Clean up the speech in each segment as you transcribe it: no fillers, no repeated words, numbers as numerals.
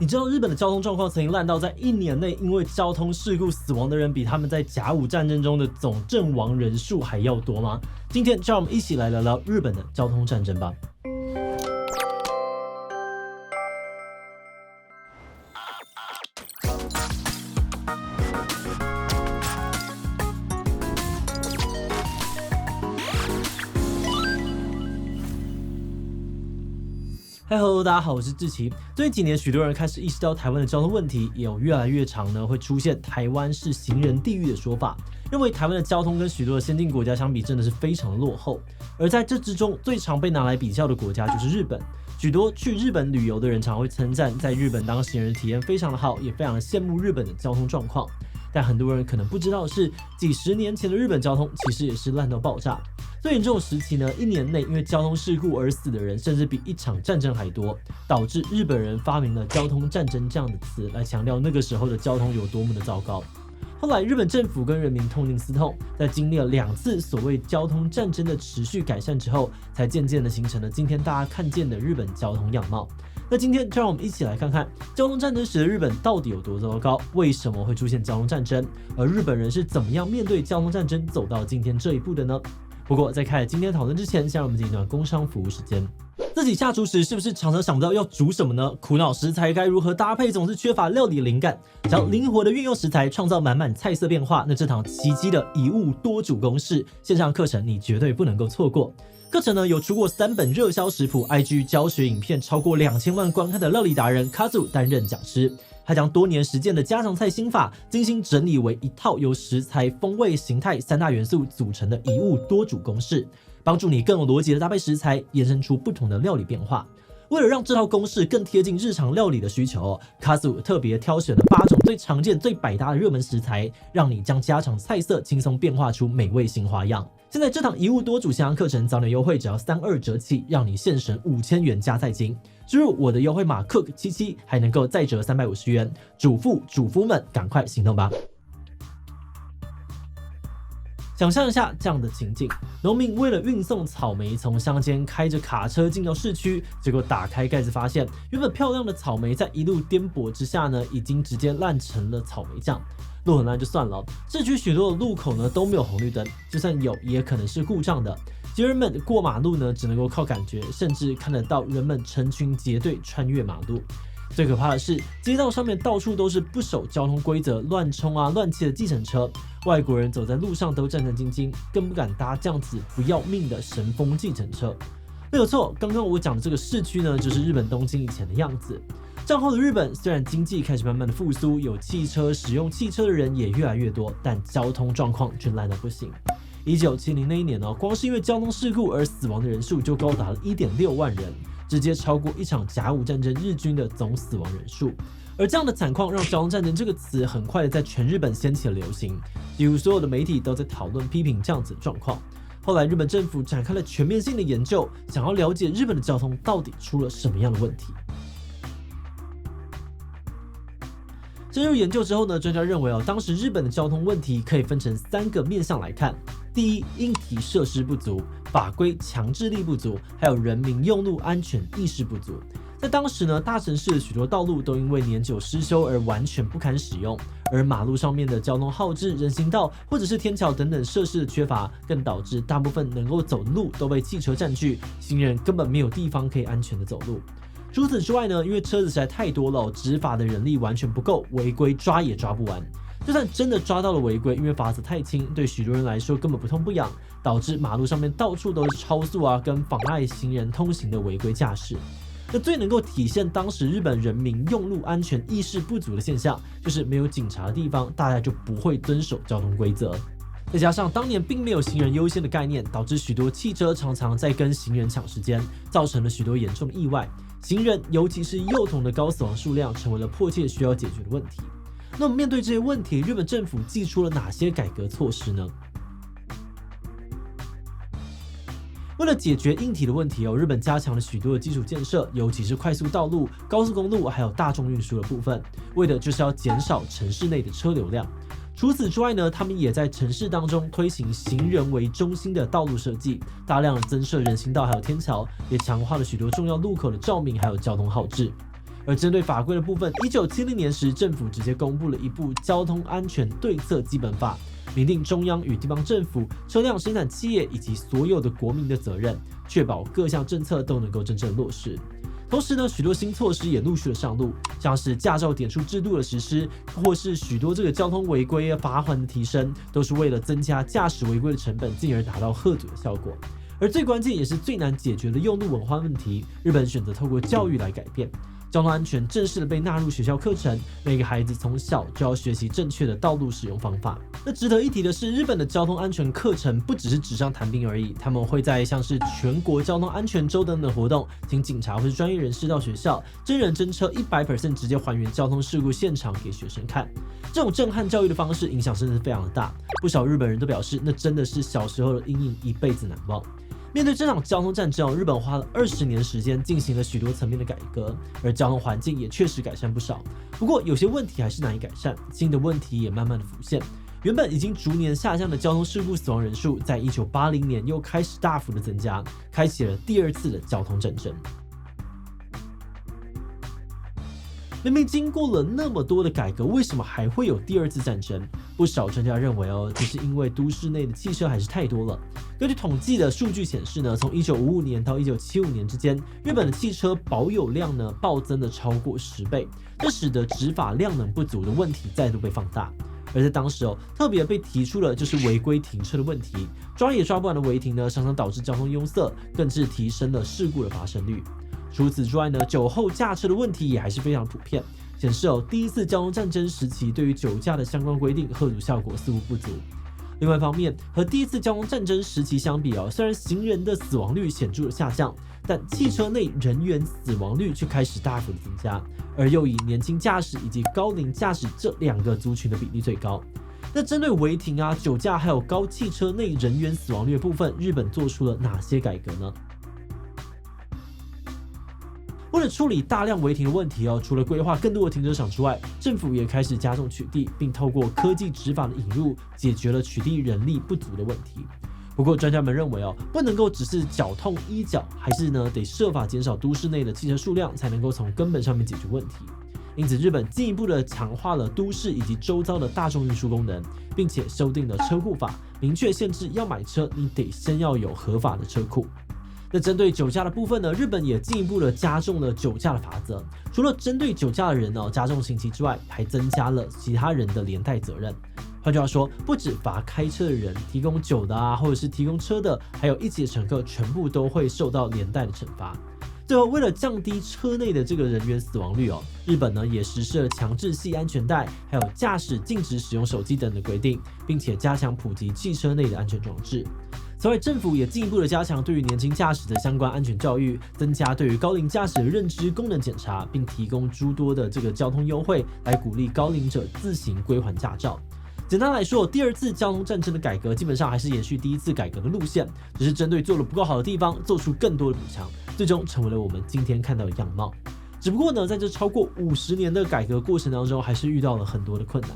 你知道日本的交通状况曾经烂到在1年内因为交通事故死亡的人比他们在甲午战争中的总阵亡人数还要多吗？今天就让我们一起来聊聊日本的交通战争吧。Hello， 大家好，我是志奇。最近几年，许多人开始意识到台湾的交通问题，也有越来越常会出现台湾是行人地狱的说法，认为台湾的交通跟许多的先进国家相比，真的是非常的落后。而在这之中，最常被拿来比较的国家就是日本。许多去日本旅游的人常会称赞，在日本当行人体验非常的好，也非常的羡慕日本的交通状况。但很多人可能不知道的是，几十年前的日本交通其实也是烂到爆炸。最严重的时期呢，1年内因为交通事故而死的人，甚至比一场战争还多，导致日本人发明了交通战争这样的词来强调那个时候的交通有多么的糟糕。后来日本政府跟人民痛定思痛，在经历了2次所谓交通战争的持续改善之后，才渐渐的形成了今天大家看见的日本交通样貌。那今天就让我们一起来看看交通战争时的日本到底有多糟糕，为什么会出现交通战争，而日本人是怎么样面对交通战争走到今天这一步的呢？不过在开始今天讨论之前，先让我们进一段工商服务时间。自己下厨时是不是常常想不到要煮什么呢？苦恼食材该如何搭配，总是缺乏料理灵感。只要灵活的运用食材，创造满满菜色变化，那这堂奇迹的一物多煮公式线上课程你绝对不能够错过。课程呢有出过3本热销食谱 ，IG 教学影片超过2000万观看的料理达人 Kazu 担任讲师。他将多年实践的家常菜心法精心整理为一套由食材、风味、形态3大元素组成的一物多煮公式，帮助你更有逻辑的搭配食材，延伸出不同的料理变化。为了让这套公式更贴近日常料理的需求，Kazu 特别挑选了8种最常见、最百搭的热门食材，让你将家常菜色轻松变化出美味新花样。现在这堂一物多煮线上课程早鸟优惠只要32折起，让你现省5000元加菜金。输入我的优惠码 Cook77，还能够再折350元。主妇、主夫们，赶快行动吧！想象一下这样的情景：农民为了运送草莓，从乡间开着卡车进到市区，结果打开盖子发现，原本漂亮的草莓在一路颠簸之下呢，已经直接烂成了草莓酱。路很烂就算了，市区许多的路口呢都没有红绿灯，就算有，也可能是故障的。行人们过马路呢，只能够靠感觉，甚至看得到人们成群结队穿越马路。最可怕的是，街道上面到处都是不守交通规则、乱冲乱骑的计程车，外国人走在路上都战战兢兢，更不敢搭这样子不要命的神风计程车。没有错，刚刚我讲的这个市区呢，就是日本东京以前的样子。战后的日本虽然经济开始慢慢的复苏，有汽车，使用汽车的人也越来越多，但交通状况却烂得不行。1970那一年光是因为交通事故而死亡的人数就高达了1.6万人，直接超过一场甲午战争日军的总死亡人数。而这样的惨况让交通战争这个词很快的在全日本掀起了流行，几乎所有的媒体都在讨论批评这样子的状况。后来日本政府展开了全面性的研究，想要了解日本的交通到底出了什么样的问题。深入研究之后呢，专家认为当时日本的交通问题可以分成3个面向来看。第一，硬体设施不足，法规强制力不足，还有人民用路安全意识不足。在当时呢，大城市的许多道路都因为年久失修而完全不堪使用，而马路上面的交通号志、人行道或者是天桥等等设施的缺乏，更导致大部分能够走的路都被汽车占据，行人根本没有地方可以安全的走路。除此之外呢，因为车子实在太多了，执法的人力完全不够，违规抓也抓不完。就算真的抓到了违规，因为罚则太轻，对许多人来说根本不痛不痒，导致马路上面到处都是超速跟妨碍行人通行的违规驾驶。那最能够体现当时日本人民用路安全意识不足的现象，就是没有警察的地方，大家就不会遵守交通规则。再加上当年并没有行人优先的概念，导致许多汽车常常在跟行人抢时间，造成了许多严重的意外。行人，尤其是幼童的高死亡数量，成为了迫切需要解决的问题。那么面对这些问题，日本政府祭出了哪些改革措施呢？为了解决硬体的问题日本加强了许多的基础建设，尤其是快速道路、高速公路还有大众运输的部分，为的就是要减少城市内的车流量。除此之外呢，他们也在城市当中推行行人为中心的道路设计，大量的增设人行道还有天桥，也强化了许多重要路口的照明还有交通号志。而针对法规的部分，1970年时，政府直接公布了一部交通安全对策基本法，明定中央与地方政府、车辆生产企业以及所有的国民的责任，确保各项政策都能够真正落实。同时呢，许多新措施也陆续的上路，像是驾照点数制度的实施，或是许多这个交通违规罚锾的提升，都是为了增加驾驶违规的成本，进而达到吓阻的效果。而最关键也是最难解决的用路文化问题，日本选择透过教育来改变。交通安全正式的被纳入学校课程，每个孩子从小就要学习正确的道路使用方法。那值得一提的是，日本的交通安全课程不只是纸上谈兵而已，他们会在像是全国交通安全周等等活动，请警察或是专业人士到学校，真人真车100%直接还原交通事故现场给学生看。这种震撼教育的方式影响真的是非常的大，不少日本人都表示，那真的是小时候的阴影，一辈子难忘。面对这场交通战争，日本花了20年时间进行了许多层面的改革，而交通环境也确实改善不少。不过有些问题还是难以改善，新的问题也慢慢的浮现。原本已经逐年下降的交通事故死亡人数，在1980年又开始大幅的增加，开启了第二次的交通战争。明明经过了那么多的改革，为什么还会有第二次战争？不少专家认为这是因为都市内的汽车还是太多了。根据统计的数据显示呢，从1955年到1975年之间，日本的汽车保有量呢暴增了超过10倍，这使得执法量能不足的问题再度被放大。而在当时特别被提出了就是违规停车的问题，抓也抓不完的违停呢，常常导致交通拥塞，更是提升了事故的发生率。除此之外呢，酒后驾车的问题也还是非常普遍，显示第一次交通战争时期对于酒驾的相关规定吓阻效果似乎不足。另外一方面，和第一次交通战争时期相比虽然行人的死亡率显著的下降，但汽车内人员死亡率却开始大幅的增加，而又以年轻驾驶以及高龄驾驶这两个族群的比例最高。那针对违停酒驾还有高汽车内人员死亡率的部分，日本做出了哪些改革呢？为了处理大量违停的问题除了规划更多的停车场之外，政府也开始加重取缔，并透过科技执法的引入，解决了取缔人力不足的问题。不过专家们认为不能够只是脚痛医脚，还是得设法减少都市内的汽车数量，才能够从根本上面解决问题。因此，日本进一步的强化了都市以及周遭的大众运输功能，并且修订了车库法，明确限制要买车，你得先要有合法的车库。那针对酒驾的部分呢，日本也进一步的加重了酒驾的罚则，除了针对酒驾的人加重刑期之外，还增加了其他人的连带责任。换句话说，不只罚开车的人，提供酒的或者是提供车的，还有一起的乘客，全部都会受到连带的惩罚。最后，为了降低车内的这个人员死亡率日本呢也实施了强制系安全带，还有驾驶禁止使用手机等的规定，并且加强普及汽车内的安全装置。此外，政府也进一步的加强对于年轻驾驶的相关安全教育，增加对于高龄驾驶的认知功能检查，并提供诸多的这个交通优惠，来鼓励高龄者自行归还驾照。简单来说，第二次交通战争的改革基本上还是延续第一次改革的路线，只是针对做得不够好的地方做出更多的补强，最终成为了我们今天看到的样貌。只不过呢，在这超过50年的改革过程当中，还是遇到了很多的困难。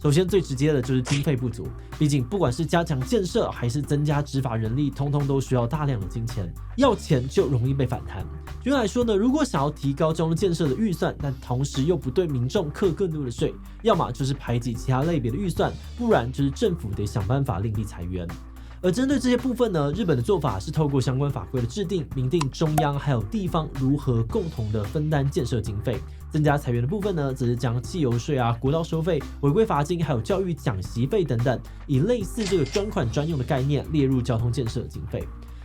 首先最直接的就是经费不足，毕竟不管是加强建设还是增加执法人力，通通都需要大量的金钱，要钱就容易被反弹。举例来说呢，如果想要提高交通建设的预算，但同时又不对民众课更多的税，要么就是排挤其他类别的预算，不然就是政府得想办法另辟裁员。而针对这些部分呢，日本的做法是透过相关法规的制定，明定中央还有地方如何共同的分担建设经费。增加裁员的部分呢，则是将汽油税国道收费、违规罚金，还有教育讲习费等等，以类似这个专款专用的概念列入交通建设的经费。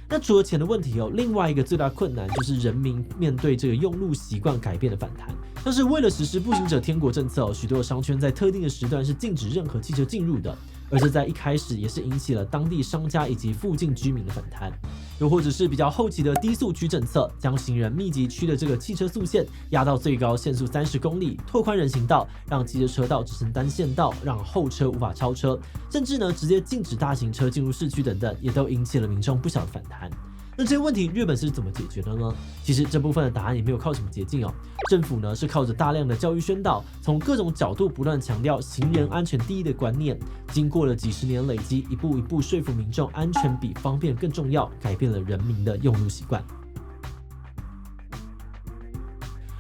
那除了钱的问题另外一个最大困难就是人民面对这个用路习惯改变的反弹。像是为了实施步行者天国政策许多的商圈在特定的时段是禁止任何汽车进入的，而这在一开始也是引起了当地商家以及附近居民的反弹。又或者是比较后期的低速区政策，将行人密集区的这个汽车速限压到最高限速30公里，拓宽人行道，让汽车车道只剩单线道，让后车无法超车，甚至呢直接禁止大型车进入市区等等，也都引起了民众不小的反弹。那这些问题日本是怎么解决的呢？其实这部分的答案也没有靠什么捷径政府呢是靠着大量的教育宣导，从各种角度不断强调行人安全第一的观念，经过了几十年累积，一步一步说服民众安全比方便更重要，改变了人民的用路习惯。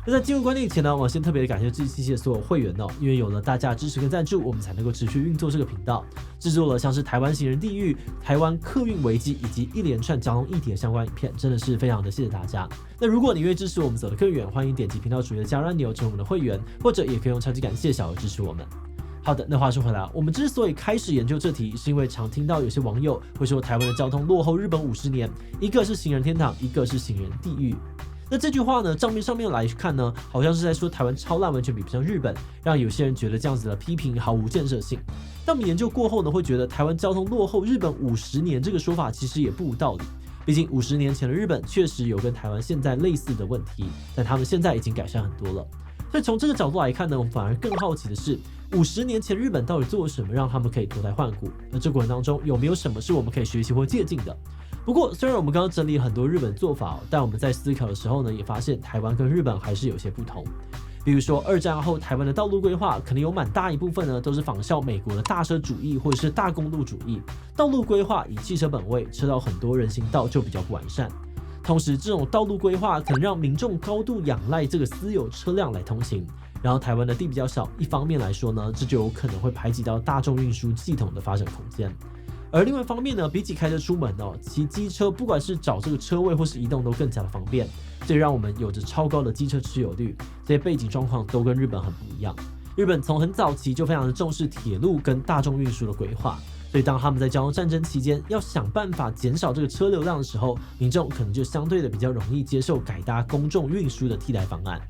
那在进入观点以前呢，我先特别感谢志祺七的所有会员哦，因为有了大家的支持跟赞助，我们才能够持续运作这个频道，制作了像是台湾行人地狱、台湾客运危机以及一连串交通议题的相关影片，真的是非常的谢谢大家。那如果你愿意支持我们走得更远，欢迎点击频道主页的加入按钮成为我们的会员，或者也可以用超级感谢小额支持我们。好的，那话说回来，我们之所以开始研究这题，是因为常听到有些网友会说台湾的交通落后日本50年，一个是行人天堂，一个是行人地狱。那这句话呢，账面上面来看呢，好像是在说台湾超烂，完全比不上日本，让有些人觉得这样子的批评毫无建设性。但我们研究过后呢，会觉得台湾交通落后日本50年这个说法其实也不无道理。毕竟50年前的日本确实有跟台湾现在类似的问题，但他们现在已经改善很多了。所以从这个角度来看呢，我们反而更好奇的是，50年前日本到底做了什么让他们可以脱胎换骨？那这过程当中有没有什么是我们可以学习或借鉴的？不过虽然我们刚刚整理了很多日本做法，但我们在思考的时候呢，也发现台湾跟日本还是有些不同。比如说二战后台湾的道路规划，可能有蛮大一部分呢都是仿效美国的大车主义或者是大公路主义，道路规划以汽车本位，车道很多人行道就比较不完善。同时，这种道路规划可能让民众高度仰赖这个私有车辆来通行。然后台湾的地比较小，一方面来说呢，这就有可能会排挤到大众运输系统的发展空间。而另外一方面呢，比起开车出门哦，骑机车不管是找这个车位或是移动都更加的方便，这让我们有着超高的机车持有率。这些背景状况都跟日本很不一样。日本从很早期就非常的重视铁路跟大众运输的规划。所以当他们在交通战争期间要想办法减少这个车流量的时候，民众可能就相对的比较容易接受改搭公众运输的替代方案。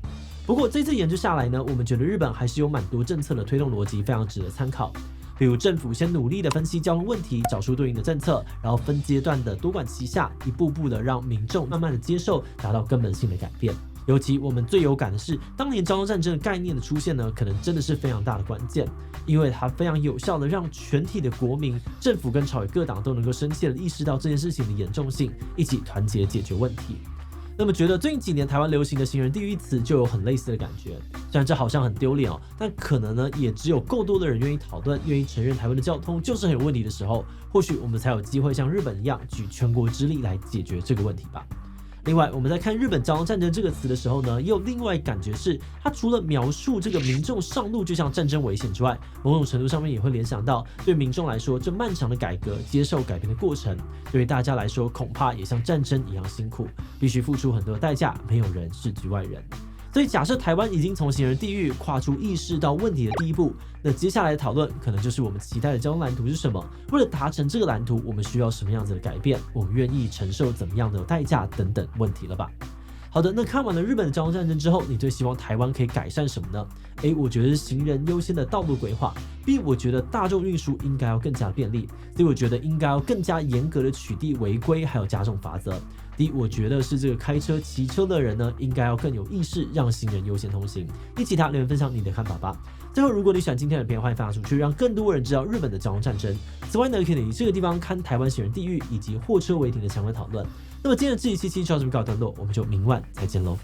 不过这次研究下来呢，我们觉得日本还是有蛮多政策的推动逻辑非常值得参考。比如政府先努力的分析交通问题，找出对应的政策，然后分阶段的多管齐下，一步步的让民众慢慢的接受，达到根本性的改变。尤其我们最有感的是，当年交通战争的概念的出现呢，可能真的是非常大的关键，因为它非常有效的让全体的国民、政府跟朝野各党都能够深切的意识到这件事情的严重性，一起团结解决问题。那么觉得最近几年台湾流行的行人地狱一词就有很类似的感觉，虽然这好像很丢脸哦，但可能呢也只有够多的人愿意讨论、愿意承认台湾的交通就是很有问题的时候，或许我们才有机会像日本一样举全国之力来解决这个问题吧。另外，我们在看日本交通战争这个词的时候呢，也有另外感觉是，它除了描述这个民众上路就像战争危险之外，某种程度上面也会联想到，对民众来说，这漫长的改革、接受改变的过程，对于大家来说，恐怕也像战争一样辛苦，必须付出很多的代价，没有人是局外人。所以假设台湾已经从行人地狱跨出意识到问题的第一步，那接下来的讨论可能就是我们期待的交通蓝图是什么？为了达成这个蓝图，我们需要什么样子的改变？我们愿意承受怎么样的代价等等问题了吧？好的，那看完了日本的交通战争之后，你最希望台湾可以改善什么呢？我觉得是行人优先的道路规划。B， 我觉得大众运输应该要更加便利。C， 我觉得应该要更加严格的取缔违规，还有加重罚则。D， 我觉得是这个开车、骑车的人呢，应该要更有意识，让行人优先通行。一起留言分享你的看法吧。最后，如果你喜欢今天的影片，欢迎分享出去，让更多人知道日本的交通战争。此外呢，可以以这个地方看台湾行人地狱以及货车违停的相关讨论。那么今天的志祺七七就到这边告一段落，我们就明晚再见喽。